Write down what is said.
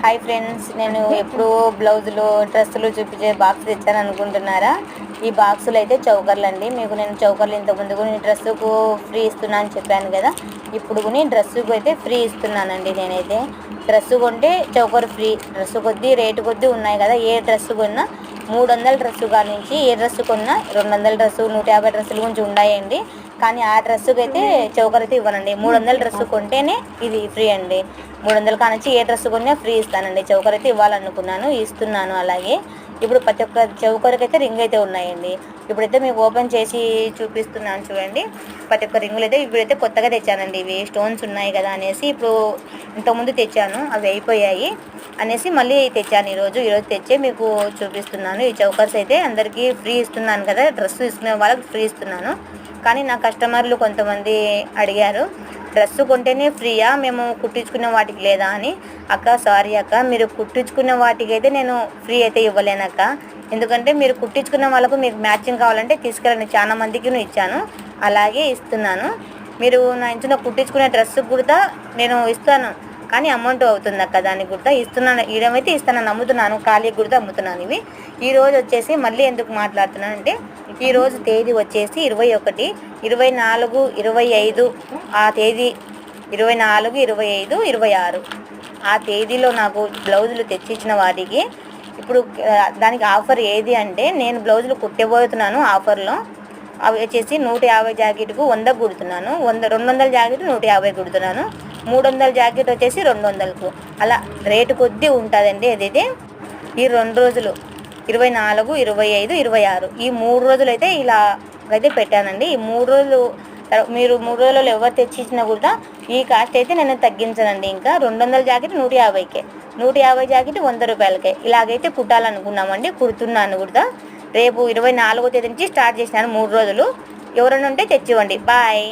Hi friends, నేను ఎప్పుడు బ్లౌజులు డ్రెస్సులు చూపించే బాక్స్ తెచ్చాను అనుకుంటున్నారా? ఈ బాక్సులు అయితే చౌకర్లు అండి. మీకు నేను చౌకర్లు ఇంతకుముందు కూడా డ్రెస్సుకు ఫ్రీ ఇస్తున్నా అని చెప్పాను కదా. ఇప్పుడు కూడా డ్రెస్సుకు అయితే ఫ్రీ ఇస్తున్నానండి. నేనైతే డ్రెస్సు కొంటే చౌకర్ ఫ్రీ. డ్రెస్సు కొద్దీ రేటు కొద్దీ ఉన్నాయి కదా. ఏ డ్రెస్సు కొన్నా 300 డ్రెస్సు కానించి ఏ డ్రెస్సు కొన్నా 200 డ్రెస్సు 150 డ్రెస్సుల గురించి ఉన్నాయండి. కానీ ఆ డ్రెస్సుకి అయితే చౌకర్ అయితే ఇవ్వనండి. 300 డ్రెస్సు కొంటేనే ఇది ఫ్రీ అండి. 300 కానించి ఏ డ్రెస్సు కొన్నా ఫ్రీ ఇస్తానండి. చౌకర్ అయితే ఇవ్వాలనుకున్నాను, ఇస్తున్నాను. అలాగే ఇప్పుడు ప్రతి ఒక్క చౌకర్కి అయితే రింగ్ అయితే ఉన్నాయండి. ఇప్పుడైతే మీకు ఓపెన్ చేసి చూపిస్తున్నాను చూడండి. ప్రతి ఒక్క రింగులు అయితే ఇప్పుడైతే కొత్తగా తెచ్చానండి. ఇవి స్టోన్స్ ఉన్నాయి కదా అనేసి ఇప్పుడు ఇంతకుముందు తెచ్చాను, అవి అయిపోయాయి అనేసి మళ్ళీ తెచ్చాను. ఈరోజు తెచ్చే మీకు చూపిస్తున్నాను. ఈ చౌకర్స్ అయితే అందరికీ ఫ్రీ ఇస్తున్నాను కదా, డ్రెస్సు తీసుకునే వాళ్ళకి ఫ్రీ ఇస్తున్నాను. కానీ నా కస్టమర్లు కొంతమంది అడిగారు, డ్రెస్సు కొంటేనే ఫ్రీయా, మేము కుట్టించుకునే వాటికి లేదా అని. అక్క సారీ అక్క, మీరు కుట్టించుకునే వాటికి అయితే నేను ఫ్రీ అయితే ఇవ్వలేనక్క. ఎందుకంటే మీరు కుట్టించుకున్న వాళ్ళకు మీకు మ్యాచింగ్ కావాలంటే తీసుకెళ్ళండి, చాలా మందికి ఇచ్చాను, అలాగే ఇస్తున్నాను. మీరు నా ఇంచున కుట్టించుకునే డ్రెస్సుకు కూడా నేను ఇస్తాను, కానీ అమౌంట్ అవుతుంది అక్క. దానికి కూడా ఇస్తున్నాను, ఇడమైతే ఇస్తాను, అమ్ముతున్నాను, ఖాళీ కూడా అమ్ముతున్నాను ఇవి. ఈరోజు వచ్చేసి మళ్ళీ ఎందుకు మాట్లాడుతున్నాను అంటే, ఈరోజు తేదీ వచ్చేసి 21, 24, 25 ఆ తేదీ 24, 25, 26 ఆ తేదీలో నాకు బ్లౌజులు తెచ్చిచ్చిన వాటికి ఇప్పుడు దానికి ఆఫర్ ఏది అంటే, నేను బ్లౌజులు కుట్టబోతున్నాను ఆఫర్లో. అవి వచ్చేసి 150 జాకెట్కు 100 కుడుతున్నాను, 200 జాకెట్ 150 కుడుతున్నాను, 300 జాకెట్ వచ్చేసి 200కు. అలా రేటు కొద్దీ ఉంటుందండి. అదైతే ఈ 2 రోజులు 24, 25, 26 ఈ 3 రోజులు అయితే ఇలా అయితే పెట్టానండి. ఈ 3 రోజులు మీరు 3 రోజులలో ఎవరు తెచ్చిచ్చినా కూడా ఈ కాస్ట్ అయితే నేను తగ్గించనండి. ఇంకా 200 జాకెట్ 150కే, 150 జాకెట్ 100 రూపాయలకే ఇలాగైతే కుట్టాలనుకున్నామండి. కుడుతున్నాను కూడా. రేపు 24వ తేదీ నుంచి స్టార్ట్ చేసినాను, 3 రోజులు. ఎవరైనా ఉంటే తెచ్చివ్వండి. బాయ్.